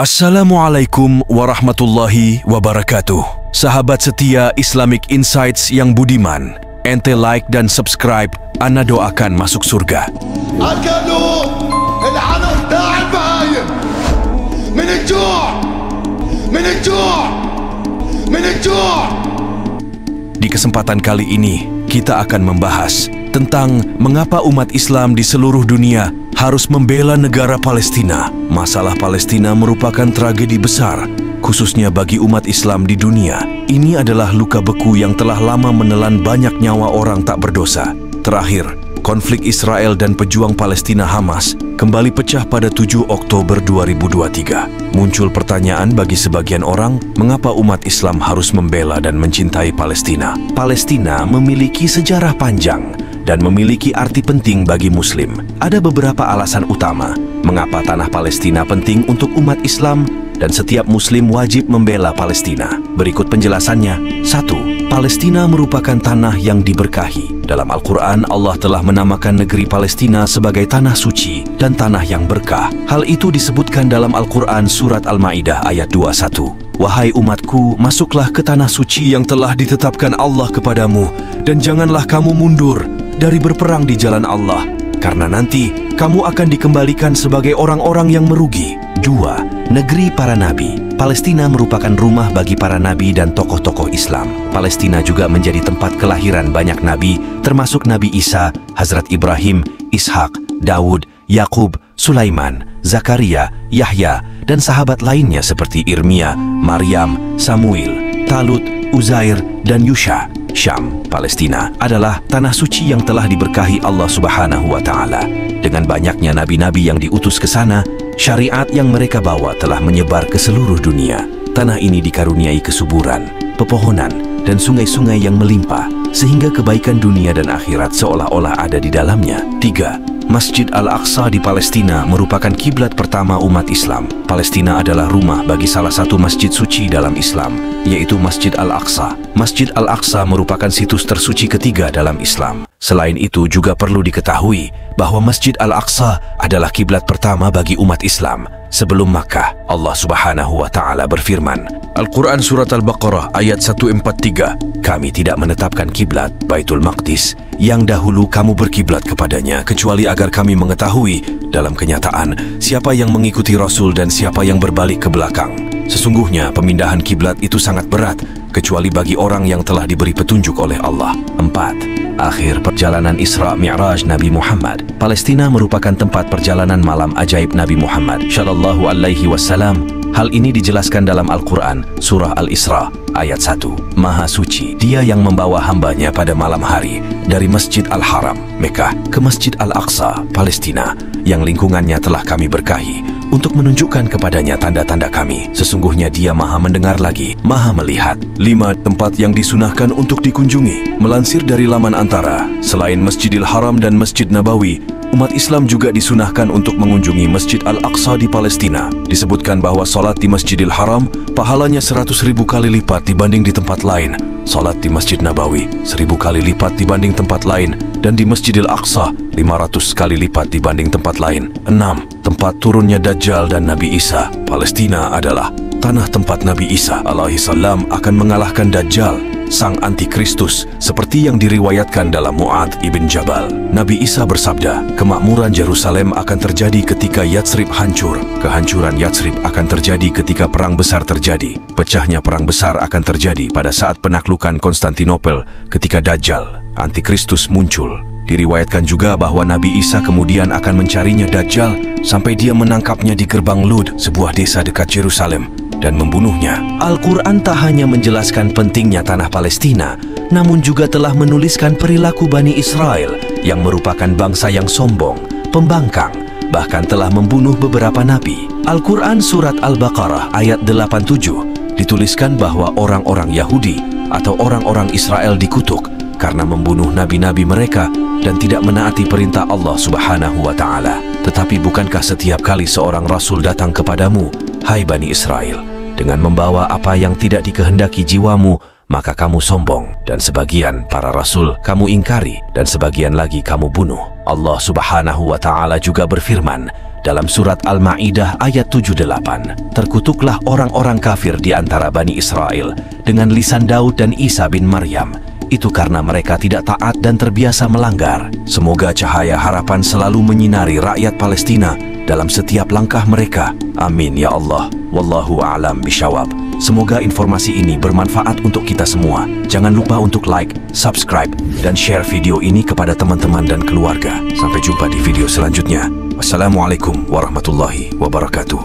Assalamualaikum warahmatullahi wabarakatuh. Sahabat setia Islamic Insights yang budiman, ente like dan subscribe, ana doakan masuk surga. Di kesempatan kali ini, kita akan membahas tentang mengapa umat Islam di seluruh dunia harus membela negara Palestina. Masalah Palestina merupakan tragedi besar, khususnya bagi umat Islam di dunia. Ini adalah luka beku yang telah lama menelan banyak nyawa orang tak berdosa. Terakhir, konflik Israel dan pejuang Palestina Hamas kembali pecah pada 7 Oktober 2023. Muncul pertanyaan bagi sebagian orang, mengapa umat Islam harus membela dan mencintai Palestina? Palestina memiliki sejarah panjang dan memiliki arti penting bagi Muslim. Ada beberapa alasan utama mengapa tanah Palestina penting untuk umat Islam dan setiap Muslim wajib membela Palestina. Berikut penjelasannya. 1. Palestina merupakan tanah yang diberkahi. Dalam Al-Quran, Allah telah menamakan negeri Palestina sebagai tanah suci dan tanah yang berkah. Hal itu disebutkan dalam Al-Quran Surat Al-Ma'idah ayat 21. Wahai umatku, masuklah ke tanah suci yang telah ditetapkan Allah kepadamu, dan janganlah kamu mundur dari berperang di jalan Allah, karena nanti kamu akan dikembalikan sebagai orang-orang yang merugi. 2. Negeri para Nabi. Palestina merupakan rumah bagi para nabi dan tokoh-tokoh Islam. Palestina juga menjadi tempat kelahiran banyak nabi, termasuk Nabi Isa, Hazrat Ibrahim, Ishak, Daud, Yakub, Sulaiman, Zakaria, Yahya, dan sahabat lainnya seperti Irmia, Maryam, Samuel, Talut, Uzair, dan Yusha. Syam, Palestina adalah tanah suci yang telah diberkahi Allah Subhanahu wa Ta'ala. Dengan banyaknya nabi-nabi yang diutus ke sana, syariat yang mereka bawa telah menyebar ke seluruh dunia. Tanah ini dikaruniai kesuburan, pepohonan, dan sungai-sungai yang melimpah, sehingga kebaikan dunia dan akhirat seolah-olah ada di dalamnya. 3. Masjid Al-Aqsa di Palestina merupakan kiblat pertama umat Islam. Palestina adalah rumah bagi salah satu masjid suci dalam Islam, yaitu Masjid Al-Aqsa. Masjid Al-Aqsa merupakan situs tersuci ketiga dalam Islam. Selain itu juga perlu diketahui bahwa Masjid Al-Aqsa adalah kiblat pertama bagi umat Islam. Sebelum Makkah, Allah Subhanahu wa Ta'ala berfirman, Al-Quran Surat Al-Baqarah ayat 143, kami tidak menetapkan kiblat Baitul Maqdis yang dahulu kamu berkiblat kepadanya, kecuali agar kami mengetahui dalam kenyataan siapa yang mengikuti Rasul dan siapa yang berbalik ke belakang. Sesungguhnya pemindahan kiblat itu sangat berat, kecuali bagi orang yang telah diberi petunjuk oleh Allah. 4. Akhir perjalanan Isra Mi'raj Nabi Muhammad. Palestina merupakan tempat perjalanan malam ajaib Nabi Muhammad Shallallahu Alaihi Wasallam. Hal ini dijelaskan dalam Al-Quran Surah Al-Isra ayat 1. Maha suci dia yang membawa hambanya pada malam hari dari Masjid Al-Haram, Mekah, ke Masjid Al-Aqsa, Palestina, yang lingkungannya telah kami berkahi untuk menunjukkan kepadanya tanda-tanda kami. Sesungguhnya dia maha mendengar lagi, maha melihat. 5. Tempat yang disunahkan untuk dikunjungi. Melansir dari laman Antara, selain Masjidil Haram dan Masjid Nabawi, umat Islam juga disunahkan untuk mengunjungi Masjid Al-Aqsa di Palestina. Disebutkan bahwa salat di Masjidil Haram pahalanya 100.000 kali lipat dibanding di tempat lain. Salat di Masjid Nabawi 1.000 kali lipat dibanding tempat lain, dan di Masjidil Aqsa 500 kali lipat dibanding tempat lain. 6. Tempat turunnya Dajjal dan Nabi Isa. Palestina adalah tanah tempat Nabi Isa alaihissalam akan mengalahkan Dajjal, sang antikristus, seperti yang diriwayatkan dalam Mu'adz ibn Jabal. Nabi Isa bersabda, kemakmuran Yerusalem akan terjadi ketika Yatsrib hancur. Kehancuran Yatsrib akan terjadi ketika perang besar terjadi. Pecahnya perang besar akan terjadi pada saat penaklukan Konstantinopel ketika Dajjal, antikristus, muncul. Diriwayatkan juga bahwa Nabi Isa kemudian akan mencarinya Dajjal sampai dia menangkapnya di gerbang Lud, sebuah desa dekat Yerusalem, dan membunuhnya. Al-Quran tak hanya menjelaskan pentingnya tanah Palestina, namun juga telah menuliskan perilaku Bani Israel yang merupakan bangsa yang sombong, pembangkang, bahkan telah membunuh beberapa nabi. Al-Quran Surat Al-Baqarah ayat 87 dituliskan bahwa orang-orang Yahudi atau orang-orang Israel dikutuk karena membunuh nabi-nabi mereka dan tidak menaati perintah Allah Subhanahu wa Ta'ala. Tetapi bukankah setiap kali seorang Rasul datang kepadamu, hai Bani Israel, dengan membawa apa yang tidak dikehendaki jiwamu, maka kamu sombong, dan sebagian para Rasul kamu ingkari, dan sebagian lagi kamu bunuh. Allah Subhanahu wa Ta'ala juga berfirman Dalam surat Al-Ma'idah ayat 78, terkutuklah orang-orang kafir di antara Bani Israel dengan lisan Daud dan Isa bin Maryam. Itu karena mereka tidak taat dan terbiasa melanggar. Semoga cahaya harapan selalu menyinari rakyat Palestina dalam setiap langkah mereka. Amin ya Allah. Wallahu a'lam bishawab. Semoga informasi ini bermanfaat untuk kita semua. Jangan lupa untuk like, subscribe, dan share video ini kepada teman-teman dan keluarga. Sampai jumpa di video selanjutnya. Wassalamualaikum warahmatullahi wabarakatuh.